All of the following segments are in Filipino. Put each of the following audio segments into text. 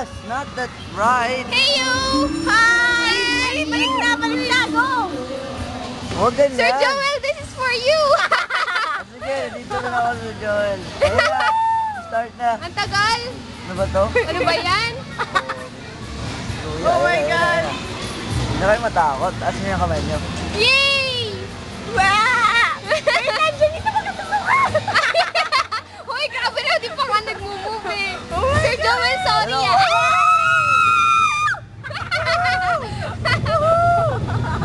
us, not that right. Hey you! Hi! Balik na, go! Huwag ganyan. Sir Joel, this is for you! Sige, dito na ako sa Joel. Ano ba? Start na. Ang tagal! Ano ba to? Ano ba yan? Oh my God! Hindi na kayo matakot. Taas niyo yung kamay niyo. Yay! Wow! Wait, nandiyan dito pa kasusuka! Hoy, grabe na, di pa nga nag-move eh. Sir Joel, sorry ah!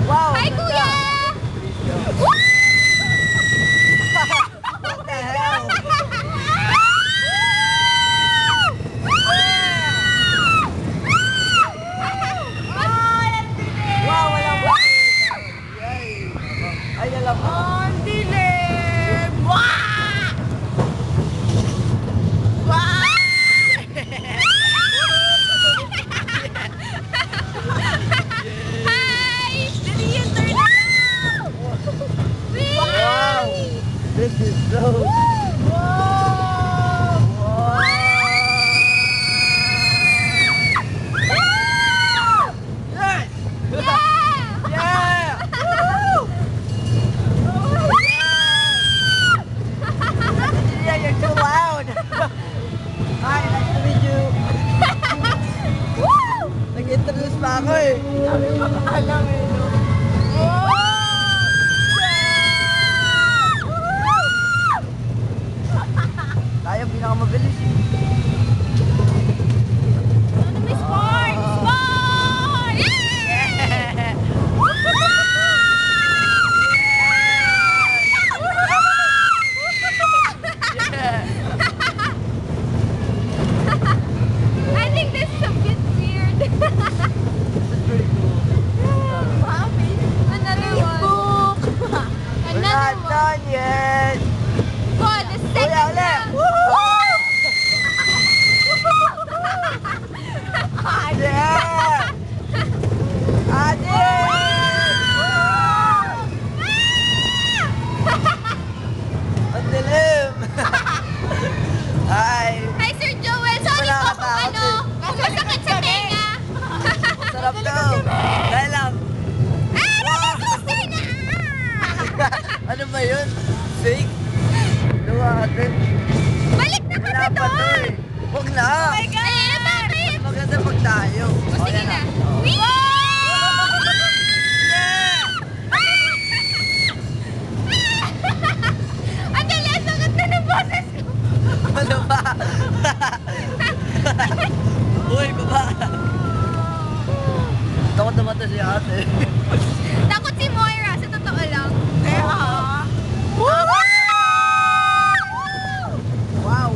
Wow! Hi, kuya! What the hell? Wow, walang ay, alam mo. Ang dilim! Wow! Wow! Hi! Dali yung turn na! Wow! This is so... Yes! Yeah! Yeah, you're too loud! Hi, nice to meet you! Nag-introduce pa ako eh! Sabi mo alam eh, no? Tayo pinakamabilis eh. Ano may sport? Sport! Yeah! I think this is a bit weird. Mommy, another one. We're Another not one. done yet! Oh, the second Ulit, ulit! round. Yeah! Ate! Ang dilim! Hi! Hi, Sir Joel. Sorry Wala po ka kung ano. Masakit sa tenga. Sarap daw! Dahil lang! Susi na! Ano ba yun? Fake? Luwa ate. Balik na Wala kasi pa to doon. eh. Huwag na! Eh, bakit? Maganda pag tayo. O, sige yan na. Oh. Wee! Yeah! Ang dali, ang sakit na ng boses ko. Ano ba? Uy, baba! Takot naman to si ate. Takot si Moira, sa totoo lang. Wow! Wow!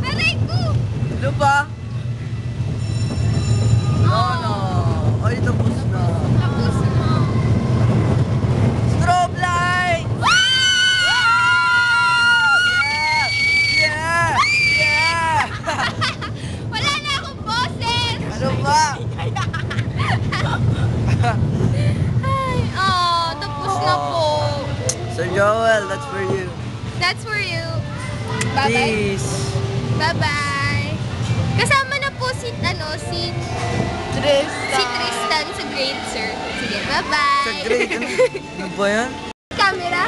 Aray ko! Ano ba? No, no. Ay, tapos na. Tapos na. Strobe light! Yeah! Yeah! Yeah! Wala na akong boses. Ano ba? Ay, tapos na po. Sir Joel, that's for you. That's for you. Bye-bye. Peace. Bye-bye. Kasama na po si Tristan sa grade, sir. Sige, bye-bye. Sa grade. Ano ba yan? Camera.